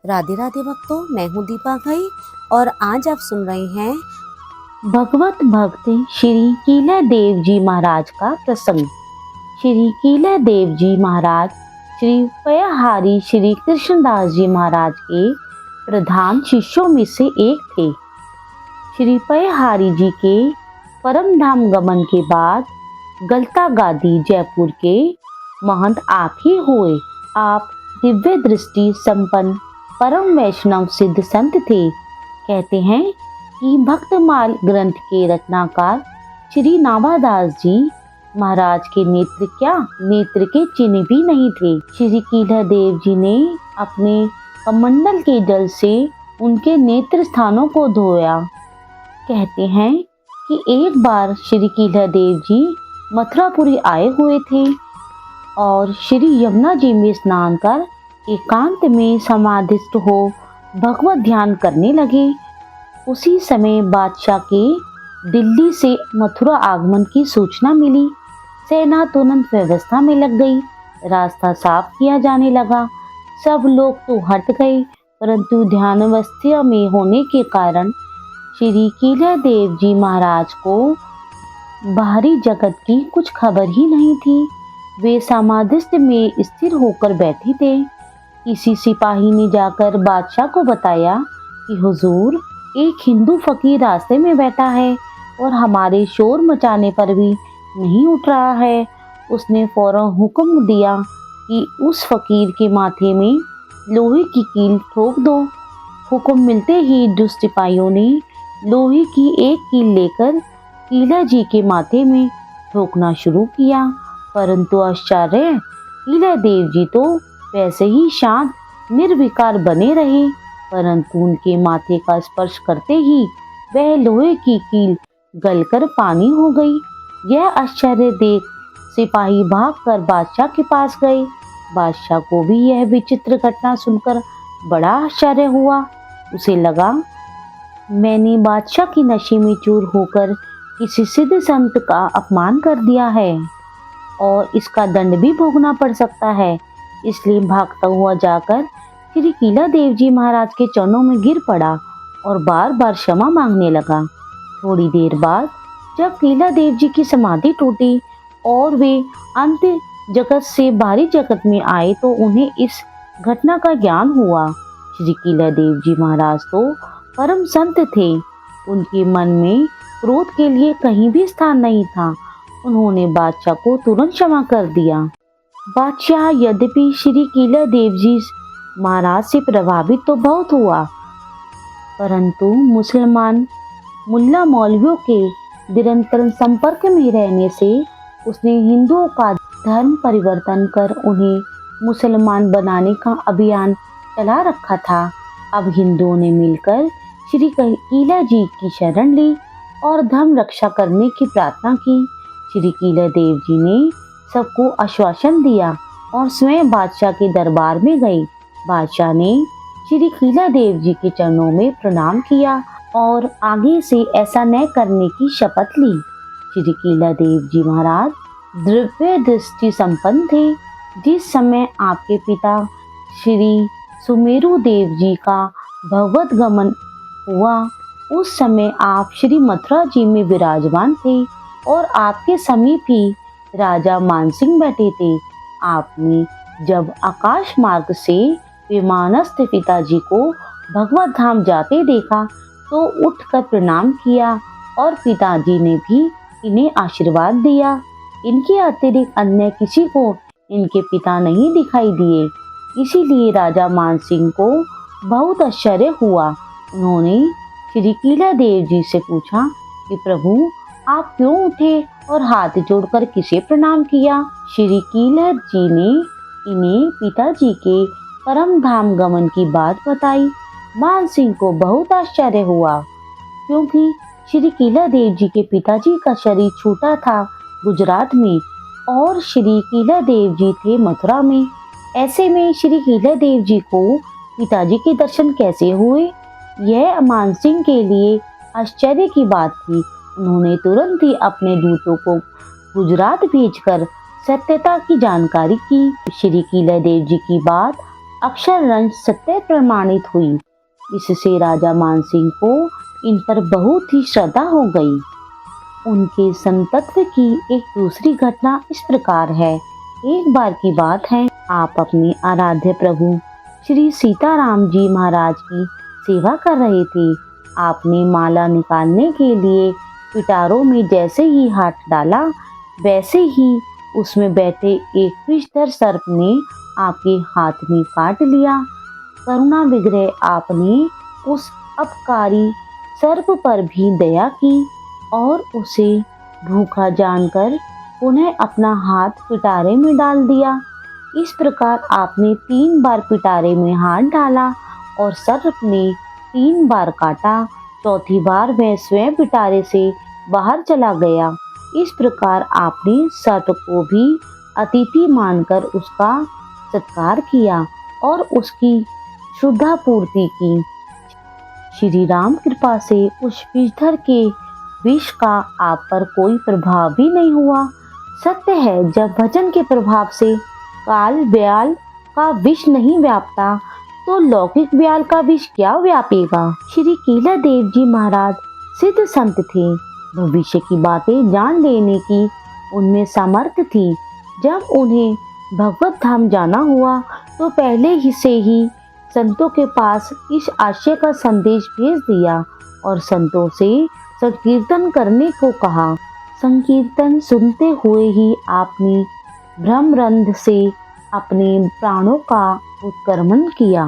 राधे राधे भक्तों, मैं हूँ दीपा घई और आज आप सुन रहे हैं भगवत भक्त श्री कीला देव जी महाराज का प्रसंग। श्री कीला देव जी महाराज श्री पयहारी श्री कृष्णदास जी महाराज के प्रधान शिष्यों में से एक थे। श्री पयहारी जी के परम धाम गमन के बाद गलता गादी जयपुर के महंत आप ही हुए। आप दिव्य दृष्टि संपन्न परम वैष्णव सिद्ध संत थे। कहते हैं कि भक्तमाल ग्रंथ के रचनाकार श्री नाभादास जी महाराज के नेत्र के चिन्ह भी नहीं थे। श्री कीला देव जी ने अपने कमंडल के जल से उनके नेत्र स्थानों को धोया। कहते हैं कि एक बार श्री कीला देव जी मथुरापुरी आए हुए थे और श्री यमुना जी में स्नान कर एकांत में समाधिस्थ हो भगवत ध्यान करने लगे। उसी समय बादशाह के दिल्ली से मथुरा आगमन की सूचना मिली। सेना तुरंत व्यवस्था में लग गई। रास्ता साफ किया जाने लगा। सब लोग तो हट गए, परंतु ध्यानावस्था में होने के कारण श्री कीला देव जी महाराज को बाहरी जगत की कुछ खबर ही नहीं थी। वे समाधिस्थ में स्थिर होकर बैठे थे। किसी सिपाही ने जाकर बादशाह को बताया कि हुजूर, एक हिंदू फकीर रास्ते में बैठा है और हमारे शोर मचाने पर भी नहीं उठ रहा है। उसने फौरन हुक्म दिया कि उस फकीर के माथे में लोहे की कील ठोक दो। हुक्म मिलते ही दुष्ट सिपाहियों ने लोहे की एक कील लेकर कीला जी के माथे में ठोकना शुरू किया, परंतु आश्चर्य, कीला देव जी तो वैसे ही शांत निर्विकार बने रहे, परंतु उनके माथे का स्पर्श करते ही वह लोहे की कील गलकर पानी हो गई। यह आश्चर्य देख सिपाही भागकर बादशाह के पास गए। बादशाह को भी यह विचित्र घटना सुनकर बड़ा आश्चर्य हुआ। उसे लगा, मैंने बादशाह की नशे में चूर होकर किसी सिद्ध संत का अपमान कर दिया है और इसका दंड भी भोगना पड़ सकता है। इसलिए भागता हुआ जाकर श्री कीला देव जी महाराज के चरणों में गिर पड़ा और बार बार क्षमा मांगने लगा। थोड़ी देर बाद जब कीला देव जी की समाधि टूटी और वे अंत जगत से बाहरी जगत में आए तो उन्हें इस घटना का ज्ञान हुआ। श्री कीला देव जी महाराज तो परम संत थे। उनके मन में क्रोध के लिए कहीं भी स्थान नहीं था। उन्होंने बादशाह को तुरंत क्षमा कर दिया। बादशाह यद्यपि श्री कीला देव जी महाराज से प्रभावित तो बहुत हुआ, परंतु मुसलमान मुल्ला मौलवियों के निरंतर संपर्क में रहने से उसने हिंदुओं का धर्म परिवर्तन कर उन्हें मुसलमान बनाने का अभियान चला रखा था। अब हिंदुओं ने मिलकर श्री कीला जी की शरण ली और धर्म रक्षा करने की प्रार्थना की। श्री कीला देव जी ने सबको आश्वासन दिया और स्वयं बादशाह के दरबार में गए। बादशाह ने श्री कीला देव जी के चरणों में प्रणाम किया और आगे से ऐसा न करने की शपथ ली। श्री कीला देव जी महाराज दिव्य दृष्टि संपन्न थे। जिस समय आपके पिता श्री सुमेरु देव जी का भगवत गमन हुआ, उस समय आप श्री मथुरा जी में विराजमान थे और आपके समीप ही राजा मानसिंह बैठे थे। आपने जब आकाश मार्ग से विमानस्थ पिताजी को भगवत धाम जाते देखा तो उठकर प्रणाम किया और पिताजी ने भी इन्हें आशीर्वाद दिया। इनके अतिरिक्त अन्य किसी को इनके पिता नहीं दिखाई दिए। इसीलिए राजा मानसिंह को बहुत आश्चर्य हुआ। उन्होंने श्री कीला देव जी से पूछा कि प्रभु, आप क्यों उठे और हाथ जोड़कर किसे प्रणाम किया? श्री कीला जी ने इन्हें पिताजी के परम धाम गमन की बात बताई। मानसिंह को बहुत आश्चर्य हुआ, क्योंकि श्री कीला देव जी के पिताजी का शरीर छूटा था गुजरात में और श्री कीला देव जी थे मथुरा में। ऐसे में श्री कीला देव जी को पिताजी के दर्शन कैसे हुए? यह मानसिंह के लिए आश्चर्य की बात थी। उन्होंने तुरंत ही अपने दूतों को गुजरात भेजकर सत्यता की जानकारी की। श्री कीला देव जी की बात अक्षरंश सत्य प्रमाणित हुई। इससे राजा मानसिंह को इन पर बहुत ही श्रद्धा हो गई। उनके संतत्व की एक दूसरी घटना इस प्रकार है। एक बार की बात है, आप अपने आराध्य प्रभु श्री सीताराम जी महाराज की सेवा कर रहे थे। आपने माला निकालने के लिए पिटारों में जैसे ही हाथ डाला, वैसे ही उसमें बैठे एक विषधर सर्प ने आपके हाथ में काट लिया। करुणा विग्रह आपने उस अपकारी सर्प पर भी दया की और उसे भूखा जानकर उन्हें अपना हाथ पिटारे में डाल दिया। इस प्रकार आपने 3 बार पिटारे में हाथ डाला और सर्प ने 3 बार काटा। चौथी बार वह स्वयं पिटारे से बाहर चला गया। इस प्रकार आपने सर्प को भी अतिथि मानकर उसका सत्कार किया और उसकी श्रद्धा पूर्ति की। श्री राम कृपा से उस विषधर के विष का आप पर कोई प्रभाव भी नहीं हुआ। सत्य है, जब भजन के प्रभाव से काल व्याल का विष नहीं व्यापता तो लौकिक व्याल का विष क्या व्यापेगा। श्री केला देव जी महाराज सिद्ध संत थे। भविष्य की बातें जान लेने की उनमें सामर्थ्य थी। जब उन्हें भगवत धाम जाना हुआ तो पहले ही से ही संतों के पास इस आशय का संदेश भेज दिया और संतों से संकीर्तन करने को कहा। संकीर्तन सुनते हुए ही आपने ब्रह्मरंध्र से अपने प्राणों का उत्क्रमण किया।